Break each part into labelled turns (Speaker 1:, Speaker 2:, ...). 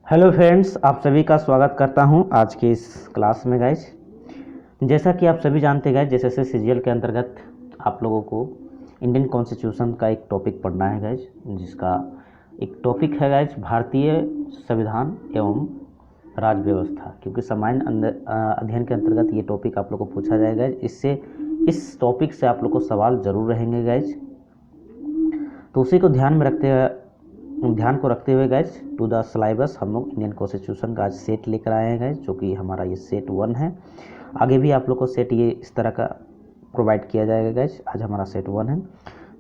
Speaker 1: Hello friends, आप सभी का स्वागत करता हूं आज की इस क्लास में गाइज। जैसा कि आप सभी जानते हैं गाइज, जैसे सीजीएल के अंतर्गत आप लोगों को इंडियन कॉन्स्टिट्यूशन का एक टॉपिक पढ़ना है गाइज, जिसका एक टॉपिक है गाइज भारतीय संविधान एवं राज्य व्यवस्था। क्योंकि सामान्य अध्ययन के अंतर्गत ये टॉपिक आप लोग को पूछा जाएगा, इससे इस टॉपिक से आप लोग को सवाल जरूर रहेंगे गाइज। तो उसी को ध्यान को रखते हुए गाइज टू द सिलेबस हम लोग इंडियन कॉन्स्टिट्यूशन का आज सेट लेकर आए हैं गाइज, जो कि हमारा ये सेट 1 है। आगे भी आप लोग को सेट ये इस तरह का प्रोवाइड किया जाएगा गाइज। आज हमारा सेट 1 है।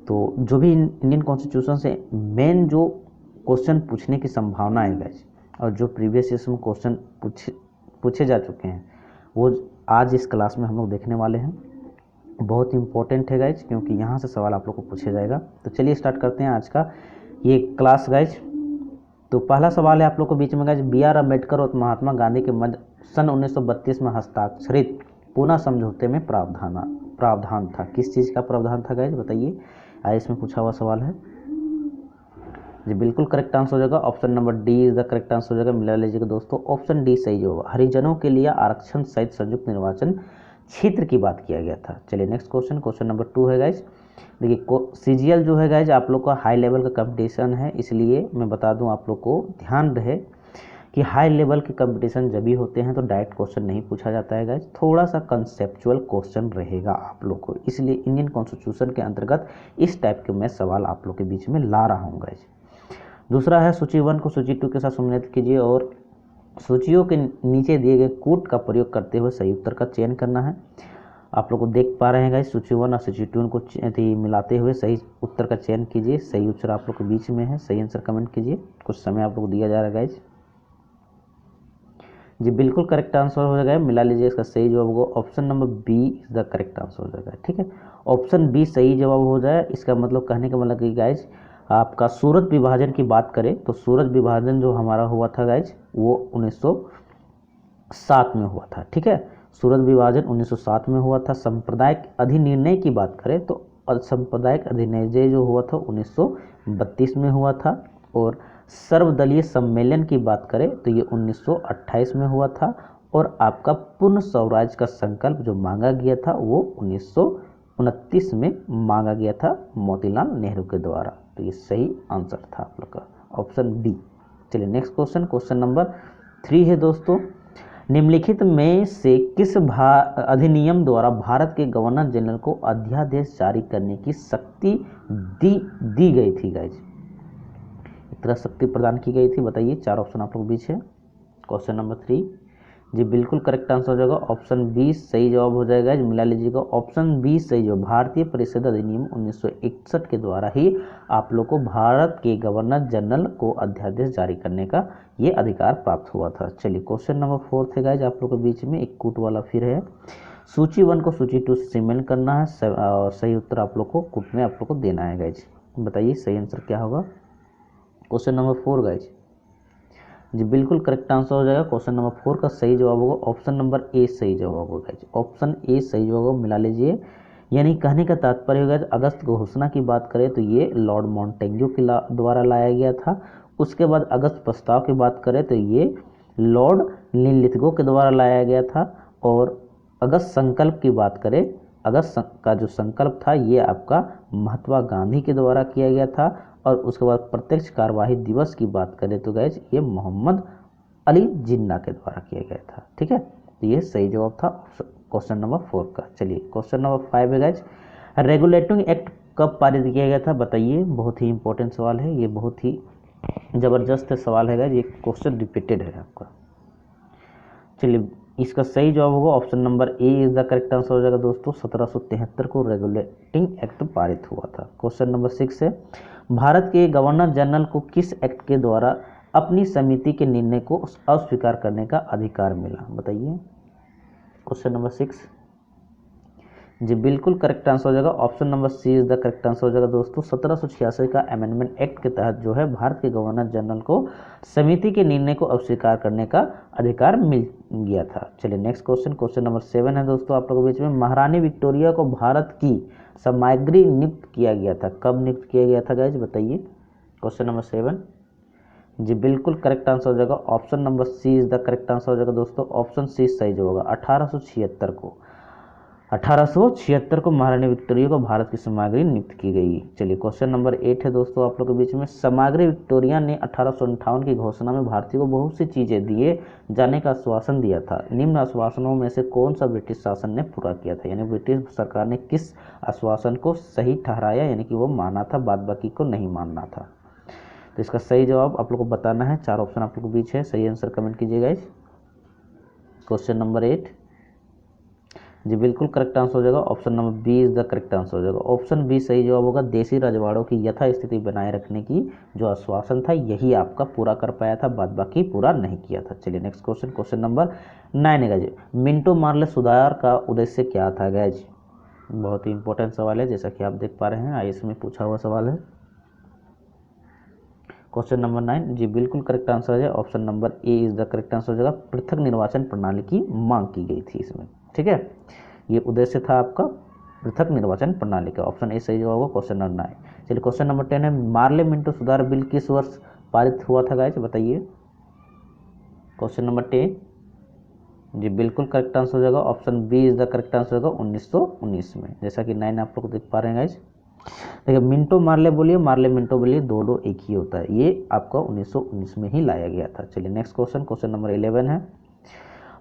Speaker 1: तो जो भी इंडियन कॉन्स्टिट्यूशन से मेन जो क्वेश्चन पूछने की संभावना है गाइज, और जो प्रीवियस ईयर्स में क्वेश्चन पूछे जा चुके हैं, वो आज इस क्लास में हम लोग देखने वाले हैं। बहुत इंपॉर्टेंट है गाइज, क्योंकि यहाँ से सवाल आप लोग को पूछे जाएगा। तो चलिए स्टार्ट करते हैं आज का ये क्लास गाइज। तो पहला सवाल है आप लोग को बीच में गाइज, B.R. अम्बेडकर और महात्मा गांधी के मध्य सन 1932 में हस्ताक्षरित पूना समझौते में प्रावधान था। किस चीज़ का प्रावधान था गाइज, बताइए। आईएएस में पूछा हुआ सवाल है जी। बिल्कुल करेक्ट आंसर हो जाएगा option number D is the correct answer हो जाएगा। मिला लीजिएगा दोस्तों, ऑप्शन डी सही होगा। हरिजनों के लिए आरक्षण सहित संयुक्त निर्वाचन क्षेत्र की बात किया गया था। चलिए नेक्स्ट क्वेश्चन नंबर 2 है गाइज। देखिए सीजीएल जो है गाइज आप लोग का हाई लेवल का कंपटीशन है, इसलिए मैं बता दूं आप लोग को ध्यान रहे कि हाई लेवल के कंपटीशन जब भी होते हैं तो डायरेक्ट क्वेश्चन नहीं पूछा जाता है गाइज, थोड़ा सा कंसेप्चुअल क्वेश्चन रहेगा आप लोग को। इसलिए इंडियन कॉन्स्टिट्यूशन के अंतर्गत इस टाइप के मैं सवाल आप लोग के बीच में ला रहा हूँ गाइज। दूसरा है सूची 1 को सूची 2 के साथ सम्मिलित कीजिए और सूचियों के नीचे दिए गए कूट का प्रयोग करते हुए सही उत्तर का चयन करना है। आप लोग को देख पा रहे हैं गाइस, सूची 1 और सूची 2 को मिलाते हुए सही उत्तर का चयन कीजिए। सही उत्तर आप लोग के बीच में है, सही आंसर कमेंट कीजिए। कुछ समय आप लोग को दिया जा रहा है गाइस जी। बिल्कुल करेक्ट आंसर हो जाएगा, मिला लीजिए। इसका सही जवाब होगा option number B is the correct answer हो जाएगा। ठीक है, ऑप्शन बी सही जवाब हो जाए। इसका मतलब कहने का मतलब कि गाइज आपका सूरत विभाजन की बात करें तो सूरत विभाजन जो हमारा हुआ था गाइज वो 1907 में हुआ था। ठीक है, सूरत विभाजन 1907 में हुआ था। सांप्रदायिक अधिनिर्णय की बात करें तो सांप्रदायिक अधिनिर्णय जो हुआ था 1932 में हुआ था। और सर्वदलीय सम्मेलन की बात करें तो ये 1928 में हुआ था। और आपका पूर्ण स्वराज का संकल्प जो मांगा गया था वो 1929 में मांगा गया था मोतीलाल नेहरू के द्वारा। तो ये सही आंसर था आप लोग का ऑप्शन बी। चलिए नेक्स्ट क्वेश्चन नंबर 3 है दोस्तों। निम्नलिखित में से किस अधिनियम द्वारा भारत के गवर्नर जनरल को अध्यादेश जारी करने की शक्ति दी गई थी गाइज? एक तरह शक्ति प्रदान की गई थी, बताइए। 4 ऑप्शन आप लोग बीच है। क्वेश्चन नंबर 3 जी। बिल्कुल करेक्ट आंसर हो जाएगा ऑप्शन बी सही जवाब हो जाएगा। मिला लीजिएगा, ऑप्शन बी सही जवाब। भारतीय परिषद अधिनियम 1961 के द्वारा ही आप लोग को भारत के गवर्नर जनरल को अध्यादेश जारी करने का ये अधिकार प्राप्त हुआ था। चलिए क्वेश्चन नंबर 4 है गाइज आप लोग के बीच में एक कूट वाला फिर है। सूची 1 को सूची 2 से सम्मिलित करना है और सही उत्तर आप लोग को कूट में आप लोग को देना है गाइज। बताइए सही आंसर क्या होगा। क्वेश्चन नंबर 4 गाइज जी। बिल्कुल करेक्ट आंसर हो जाएगा। क्वेश्चन नंबर 4 का सही जवाब होगा ऑप्शन नंबर ए सही जवाब होगा गाइज। ऑप्शन ए सही जवाब होगा, मिला लीजिए। यानी कहने का तात्पर्य होगा अगस्त घोषणा की बात करें तो ये लॉर्ड माउंटेन्यू के द्वारा लाया गया था। उसके बाद अगस्त प्रस्ताव की बात करें तो ये लॉर्ड लिनलिथगो के द्वारा लाया गया था। और अगस्त संकल्प की बात करें, अगस्त का जो संकल्प था ये आपका महात्मा गांधी के द्वारा किया गया था। और उसके बाद प्रत्यक्ष कार्यवाही दिवस की बात करें तो गाइज ये मोहम्मद अली जिन्ना के द्वारा किया गया था। ठीक है, तो ये सही जवाब था क्वेश्चन नंबर 4 का। चलिए क्वेश्चन नंबर 5 है गाइज। रेगुलेटिंग एक्ट कब पारित किया गया था, बताइए। बहुत ही इंपॉर्टेंट सवाल है ये, बहुत ही जबरदस्त सवाल है गाइज। ये क्वेश्चन रिपीटेड है आपका। चलिए इसका सही जवाब होगा option number A is the correct answer हो जाएगा दोस्तों। 1773 को रेगुलेटिंग एक्ट पारित हुआ था। क्वेश्चन नंबर 6 है। भारत के गवर्नर जनरल को किस एक्ट के द्वारा अपनी समिति के निर्णय को अस्वीकार करने का अधिकार मिला, बताइए। क्वेश्चन नंबर 6 जी। बिल्कुल करेक्ट आंसर हो जाएगा option number C is the correct answer हो जाएगा दोस्तों। 1786 का अमेंडमेंट एक्ट के तहत जो है भारत के गवर्नर जनरल को समिति के निर्णय को अस्वीकार करने का अधिकार मिल गया था। चलिए नेक्स्ट क्वेश्चन नंबर 7 है दोस्तों आप लोगों के बीच में। महारानी विक्टोरिया को भारत की सामग्री नियुक्त किया गया था, कब नियुक्त किया गया था गाइज, बताइए। क्वेश्चन नंबर 7 जी बिल्कुल करेक्ट आंसर हो जाएगा option number C is the correct answer हो जाएगा दोस्तों, ऑप्शन सी सही जो होगा। 1876 को महारानी विक्टोरिया को भारत की सामग्री नियुक्त की गई। चलिए क्वेश्चन नंबर 8 है दोस्तों आप लोग के बीच में। सामग्री विक्टोरिया ने 1858 की घोषणा में भारतीयों को बहुत सी चीजें दिए जाने का आश्वासन दिया था। निम्न आश्वासनों में से कौन सा ब्रिटिश शासन ने पूरा किया था, यानी ब्रिटिश सरकार ने किस आश्वासन को सही ठहराया, यानी कि वो माना था, बाद बाकी को नहीं मानना था। तो इसका सही जवाब आप लोग को बताना है। 4 ऑप्शन आप लोग के बीच है, सही आंसर कमेंट कीजिएगा। क्वेश्चन नंबर 8 जी बिल्कुल करेक्ट आंसर हो जाएगा, option number B is the correct answer हो जाएगा। ऑप्शन बी सही जवाब होगा। देशी रजवाड़ों की यथास्थिति बनाए रखने की जो आश्वासन था यही आपका पूरा कर पाया था, बाद बाकी पूरा नहीं किया था। चलिए नेक्स्ट क्वेश्चन, क्वेश्चन नंबर 9 है गाइज। मिंटो मार्ले सुधार का उद्देश्य क्या था गाइज? बहुत ही इंपॉर्टेंट सवाल है, जैसा कि आप देख पा रहे हैं आईएएस में पूछा हुआ सवाल है। क्वेश्चन नंबर 9 जी बिल्कुल करेक्ट आंसर है, option number A is the correct answer हो जाएगा। पृथक निर्वाचन प्रणाली की मांग की गई थी इसमें, ठीक है। ये उद्देश्य था आपका पृथक निर्वाचन प्रणाली का, ऑप्शन ए सही जवाब होगा क्वेश्चन नंबर 9। चलिए क्वेश्चन नंबर 10 है। मार्ले मिंटो सुधार बिल किस वर्ष पारित हुआ था गाइस, बताइए। क्वेश्चन नंबर 10 जी बिल्कुल करेक्ट आंसर हो जाएगा, option B is the correct answer होगा 1919 में, जैसा कि 9 आप लोग देख पा रहे हैं गाइस। देखिए मिंटो मार्ले बोलिए, मार्ले मिंटो बोलिए, दोनों एक ही होता है। ये आपका 1919 में ही लाया गया था। चलिए नेक्स्ट क्वेश्चन, क्वेश्चन नंबर 11 है।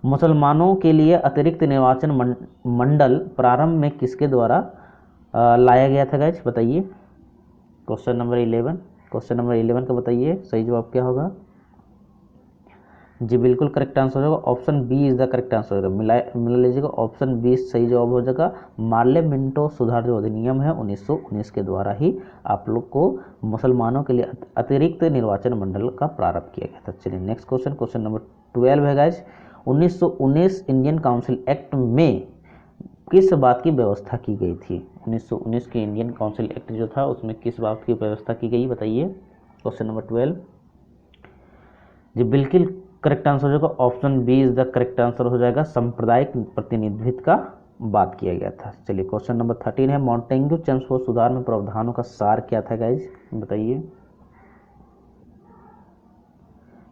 Speaker 1: मुसलमानों के लिए अतिरिक्त निर्वाचन मंडल प्रारंभ में किसके द्वारा लाया गया था गाइस, बताइए। क्वेश्चन नंबर 11, क्वेश्चन नंबर 11 का बताइए सही जवाब क्या होगा। जी बिल्कुल करेक्ट आंसर हो जाएगा, option B is the correct answer होगा। मिला लीजिएगा, ऑप्शन बी सही जवाब हो जाएगा। मार्ले मिंटो सुधार जो अधिनियम है 1919 के द्वारा ही आप लोग को मुसलमानों के लिए अतिरिक्त निर्वाचन मंडल का प्रारंभ किया गया था। चलिए नेक्स्ट क्वेश्चन, क्वेश्चन नंबर 12 है गाइस। 1919 इंडियन काउंसिल एक्ट में किस बात की व्यवस्था की गई थी? 1919 के इंडियन काउंसिल एक्ट जो था उसमें किस बात की व्यवस्था की गई, बताइए। क्वेश्चन नंबर 12 जी बिल्कुल करेक्ट आंसर हो जाएगा, option B is the correct answer हो जाएगा। सांप्रदायिक प्रतिनिधित्व का बात किया गया था। चलिए क्वेश्चन नंबर 13 है। मॉन्टेग्यू चेम्सफोर्ड सुधार में प्रावधानों का सार क्या था गाइज, बताइए।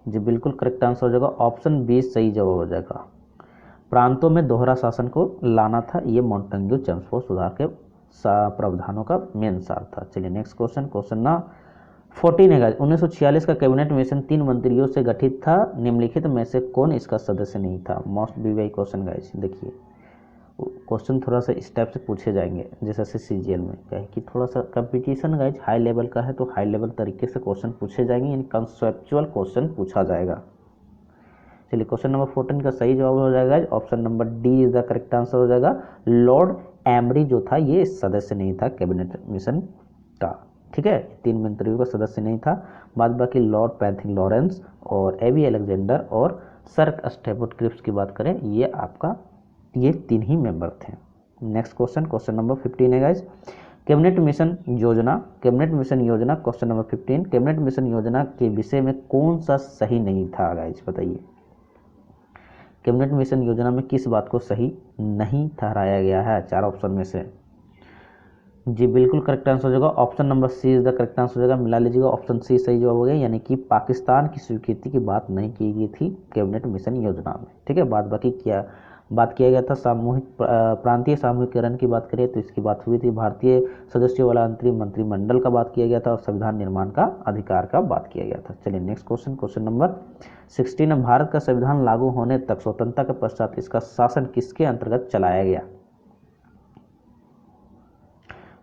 Speaker 1: जी बिल्कुल करेक्ट आंसर हो जाएगा, ऑप्शन बी सही जवाब हो जाएगा। प्रांतों में दोहरा शासन को लाना था, ये मॉन्टेग्यू चेम्सफोर्ड सुधार के प्रावधानों का मेन सार था। चलिए नेक्स्ट क्वेश्चन, क्वेश्चन ना 14 है। 1946 का कैबिनेट मिशन 3 मंत्रियों से गठित था, निम्नलिखित में से कौन इसका सदस्य नहीं था? मोस्ट बीवाई क्वेश्चन गाइस, देखिए क्वेश्चन थोड़ा सा इस टाइप से पूछे जाएंगे जैसे सीजीएल में, क्या है कि थोड़ा सा कंपटीशन गाइस हाई लेवल का है, तो हाई लेवल तरीके से क्वेश्चन पूछे जाएंगे, यानी कंसेप्चुअल क्वेश्चन पूछा जाएगा। चलिए क्वेश्चन नंबर 14 का सही जवाब हो जाएगा option number D is the correct answer हो जाएगा। लॉर्ड एमरी जो था ये सदस्य नहीं था कैबिनेट मिशन का, ठीक है। 3 मंत्रियों का सदस्य नहीं था, बाद बाकी लॉर्ड पैथिंग लॉरेंस और एवी अलेक्जेंडर और सर स्टेफोर्ड क्रिप्स की बात करें, ये आपका ये 3 ही मेंबर थे। नेक्स्ट क्वेश्चन, क्वेश्चन नंबर 15 है गाइस। कैबिनेट मिशन योजना, कैबिनेट मिशन योजना क्वेश्चन नंबर 15, कैबिनेट मिशन योजना के विषय में कौन सा सही नहीं था गाइस, बताइए। कैबिनेट मिशन योजना में किस बात को सही नहीं ठहराया गया है 4 ऑप्शन में से? जी बिल्कुल करेक्ट आंसर हो जाएगा, option number C is the correct answer हो जाएगा। मिला लीजिएगा, ऑप्शन सी सही जवाब हो गया, यानी कि पाकिस्तान की स्वीकृति की बात नहीं की गई थी कैबिनेट मिशन योजना में, ठीक है। बाकी बात किया गया था सामूहिक प्रांतीय सामूहिकरण की बात करें तो इसकी बात हुई थी। भारतीय सदस्यों वाला अंतरिम मंत्रिमंडल का बात किया गया था और संविधान निर्माण का अधिकार का बात किया गया था। चलिए next question, question number 16। Bharat का संविधान लागू होने तक स्वतंत्रता के पश्चात इसका शासन किसके अंतर्गत चलाया गया?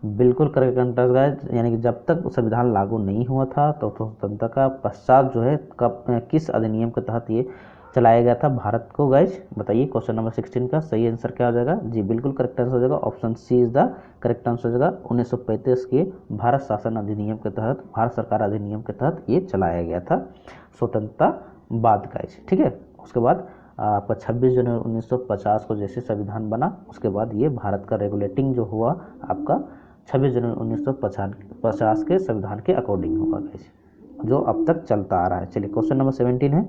Speaker 1: बिल्कुल करेक्ट आंसर गाइस, यानी कि जब तक संविधान लागू नहीं हुआ था तो स्वतंत्रता का पश्चात जो है कब किस अधिनियम के तहत ये चलाया गया था भारत को गाइस, बताइए। क्वेश्चन नंबर 16 का सही आंसर क्या हो जाएगा? जी बिल्कुल करेक्ट आंसर हो जाएगा, option C is the correct answer हो जाएगा। 1935 के भारत शासन अधिनियम के तहत, भारत सरकार अधिनियम के तहत ये चलाया गया था स्वतंत्रता बाद गाइस, ठीक है। उसके बाद आपका 26 जनवरी 1950 को जैसे संविधान बना उसके बाद ये भारत का रेगुलेटिंग जो हुआ आपका 26 जनवरी 1950 के संविधान के अकॉर्डिंग होगा गाइस, जो अब तक चलता आ रहा है। चलिए क्वेश्चन नंबर 17 है।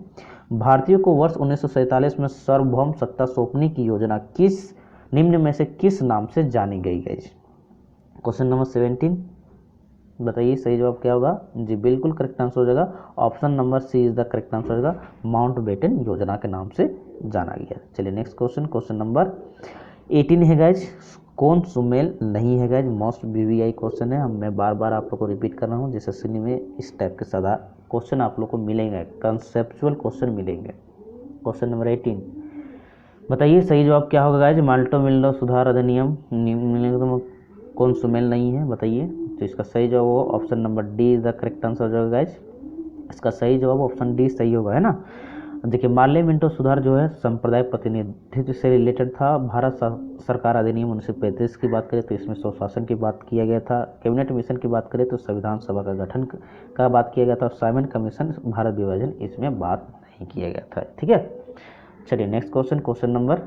Speaker 1: भारतीयों को वर्ष 1947 में सार्वभौम सत्ता सौंपने की योजना किस निम्न में से किस नाम से जानी गई गाइस? क्वेश्चन नंबर 17 बताइए सही जवाब क्या होगा। जी बिल्कुल करेक्ट आंसर हो जाएगा option number C is the correct answer हो जाएगा, माउंटबेटन योजना के नाम से जाना गया। चलिए नेक्स्ट क्वेश्चन, क्वेश्चन नंबर 18 है गाइज, कौन सुमेल नहीं है गाइज, मोस्ट वीवीआई क्वेश्चन है। मैं बार बार आप लोग को रिपीट कर रहा हूँ, जैसे एसएससी में इस टाइप के सादा क्वेश्चन आप लोग को मिलेंगे, कंसेप्चुअल क्वेश्चन मिलेंगे। क्वेश्चन नंबर 18 बताइए सही जवाब क्या होगा गाइज, माल्टो मिल्डो सुधार अधिनियम मिलेंगे तो कौन सुमेल नहीं है बताइए। तो इसका सही जवाब होगा option number D is the correct answer हो जाएगा गाइज। इसका सही जवाब ऑप्शन डी सही होगा, है ना। देखिए मार्ले मिंटो सुधार जो है सांप्रदायिक प्रतिनिधित्व से रिलेटेड था। भारत सरकार अधिनियम 1935 की बात करें तो इसमें स्वशासन की बात किया गया था। कैबिनेट मिशन की बात करें तो संविधान सभा का गठन का बात किया गया था। साइमन कमीशन भारत विभाजन इसमें बात नहीं किया गया था, ठीक है। चलिए नेक्स्ट क्वेश्चन, क्वेश्चन नंबर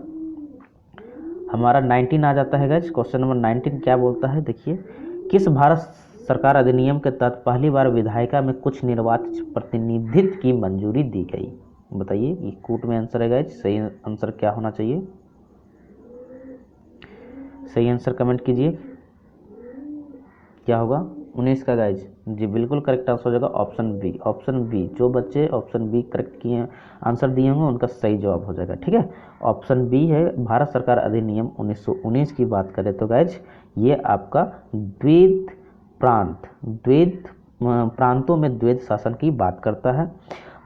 Speaker 1: हमारा 19 आ जाता है गाइस। क्वेश्चन नंबर 19 क्या बोलता है, देखिए किस भारत सरकार अधिनियम के तहत पहली बार विधायिका में कुछ निर्वाचित प्रतिनिधित्व की मंजूरी दी गई, बताइए। ये कूट में आंसर है गाइस, सही आंसर क्या होना चाहिए, सही आंसर कमेंट कीजिए क्या होगा 19 का गाइज। जी बिल्कुल करेक्ट आंसर हो जाएगा ऑप्शन बी। ऑप्शन बी, जो बच्चे ऑप्शन बी करेक्ट किए आंसर दिए होंगे उनका सही जवाब हो जाएगा, ठीक है। ऑप्शन बी है भारत सरकार अधिनियम 1919 की बात करें तो गाइज ये आपका द्वैध प्रांतों में द्वैध शासन की बात करता है।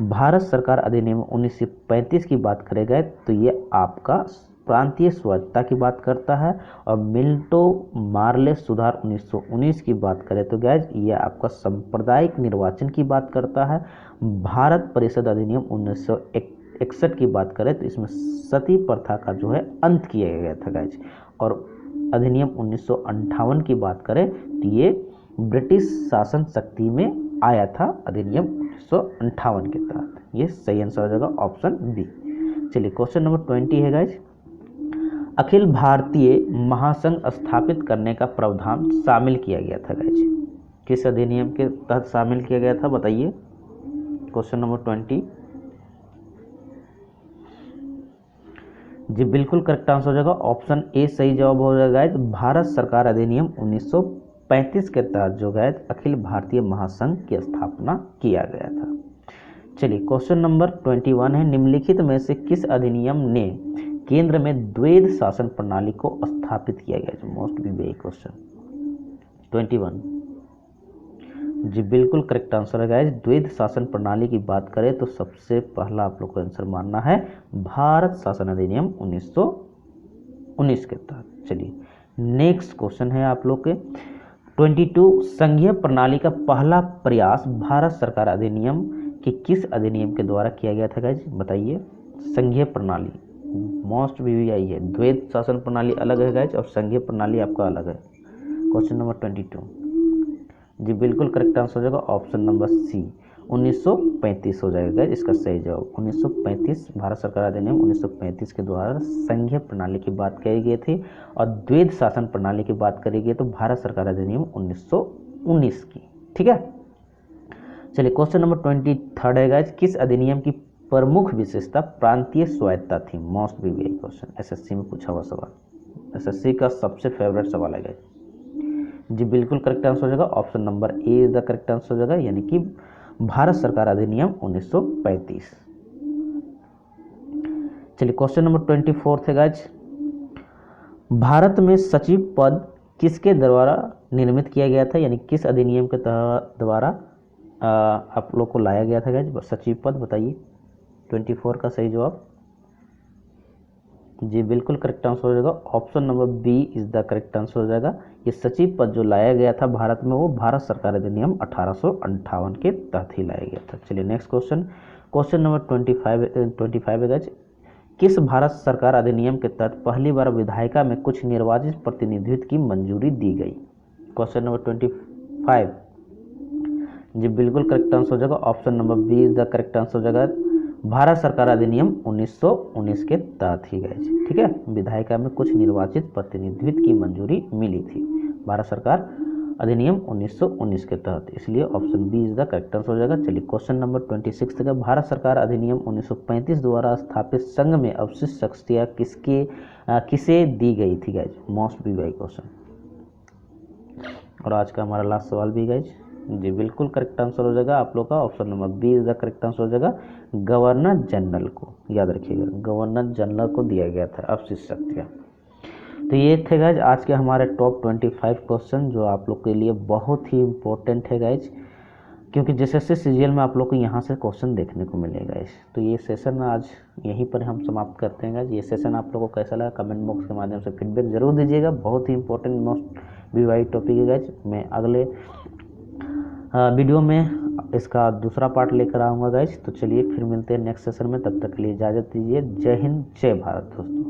Speaker 1: भारत सरकार अधिनियम 1935 की बात करें गए तो ये आपका प्रांतीय स्वायत्तता की बात करता है। और मिल्टो मार्ले सुधार 1919 की बात करें तो गैज ये आपका सांप्रदायिक निर्वाचन की बात करता है। भारत परिषद अधिनियम 1961 की बात करें तो इसमें सती प्रथा का जो है अंत किया गया था गैज। और अधिनियम 1958 की बात करें तो ये ब्रिटिश शासन शक्ति में आया था अधिनियम 1958 के तहत। ये सही आंसर हो जाएगा ऑप्शन बी। चलिए क्वेश्चन नंबर 20 है गाइज, अखिल भारतीय महासंघ स्थापित करने का प्रावधान शामिल किया गया था गाइज, किस अधिनियम के तहत शामिल किया गया था बताइए। क्वेश्चन नंबर 20 जी बिल्कुल करेक्ट आंसर हो जाएगा ऑप्शन ए सही जवाब हो जाएगा गाइज। भारत सरकार अधिनियम 1935 के तहत जो गाइज अखिल भारतीय महासंघ की स्थापना किया गया था। चलिए क्वेश्चन नंबर 21 है, निम्नलिखित में से किस अधिनियम ने केंद्र में द्वैध शासन प्रणाली को स्थापित किया गया, मोस्ट बी क्वेश्चन 21 जी बिल्कुल करेक्ट आंसर है गाइज। द्वैध शासन प्रणाली की बात करें तो सबसे पहला आप लोग को आंसर मानना है भारत शासन अधिनियम 1919 के तहत। चलिए नेक्स्ट क्वेश्चन है आप लोग के 22, संघीय प्रणाली का पहला प्रयास भारत सरकार अधिनियम के किस अधिनियम के द्वारा किया गया था गाइज बताइए। संघीय प्रणाली मोस्ट वीवीआई है, द्वैध शासन प्रणाली अलग है गाइज और संघीय प्रणाली आपका अलग है। क्वेश्चन नंबर 22 जी बिल्कुल करेक्ट आंसर हो जाएगा ऑप्शन नंबर सी 1935 हो जाएगा गाइज इसका सही जवाब। 1935 भारत सरकार अधिनियम 1935 के द्वारा संघीय प्रणाली की बात करी गई थी और द्वैध शासन प्रणाली की बात करी गई तो भारत सरकार अधिनियम 1919 की, ठीक है। चलिए क्वेश्चन नंबर 23 है गाइज, किस अधिनियम की प्रमुख विशेषता प्रांतीय स्वायत्तता थी, मोस्ट वीवीआई क्वेश्चन, एसएससी में पूछा हुआ सवाल, एसएससी का सबसे फेवरेट सवाल है गाइज। जी बिल्कुल करेक्ट आंसर हो जाएगा option number A is the correct answer हो जाएगा, यानी कि भारत सरकार अधिनियम 1935। चलिए क्वेश्चन नंबर 24 है गाइज, भारत में सचिव पद किसके द्वारा निर्मित किया गया था, यानी किस अधिनियम के द्वारा आप लोग को लाया गया था गाइज सचिव पद बताइए। 24 का सही जवाब जी बिल्कुल करेक्ट आंसर हो जाएगा option number B is the correct answer हो जाएगा। ये सचिव पद जो लाया गया था भारत में वो भारत सरकार अधिनियम 1858 के तहत ही लाया गया था। चलिए नेक्स्ट क्वेश्चन, क्वेश्चन नंबर 25 है गाइज, किस भारत सरकार अधिनियम के तहत पहली बार विधायिका में कुछ निर्वाचित प्रतिनिधित्व की मंजूरी दी गई। क्वेश्चन नंबर 25 जी बिल्कुल करेक्ट आंसर हो जाएगा option number B is the correct answer हो जाएगा, भारत सरकार अधिनियम 1919 के तहत ही गए, ठीक है। विधायिका में कुछ निर्वाचित प्रतिनिधित्व की मंजूरी मिली थी भारत सरकार अधिनियम 1919 के तहत, इसलिए option B is the correct answer हो जाएगा। चलिए क्वेश्चन नंबर 26 का, भारत सरकार अधिनियम 1935 द्वारा स्थापित संघ में अवशिष्ट शक्तियाँ किसे दी गई थी गाइज, मोस्ट वीवीआई क्वेश्चन। और आज का हमारा लास्ट सवाल भी गाइज, जी बिल्कुल करेक्ट आंसर हो जाएगा आप लोग का option number B is the correct answer हो जाएगा। गवर्नर जनरल को, याद रखिएगा गवर्नर जनरल को दिया गया था अवशिष्ट शक्तियाँ। तो ये थे गाइज आज के हमारे टॉप 25 क्वेश्चन जो आप लोग के लिए बहुत ही इम्पोर्टेंट है गाइज, क्योंकि जैसे सीजीएल में आप लोग को यहाँ से क्वेश्चन देखने को मिलेगा इस। तो ये सेशन आज यहीं पर हम समाप्त करते हैं गाइज। ये सेशन आप लोगों को कैसा लगा कमेंट बॉक्स के माध्यम से फीडबैक जरूर दीजिएगा। बहुत ही इंपॉर्टेंट मोस्ट वीवाई टॉपिक है गाइज। मैं अगले वीडियो में इसका दूसरा पार्ट लेकर आऊँगा गाइज। तो चलिए फिर मिलते हैं नेक्स्ट सेशन में, तब तक के लिए इजाज़त दीजिए। जय हिंद जय भारत दोस्तों।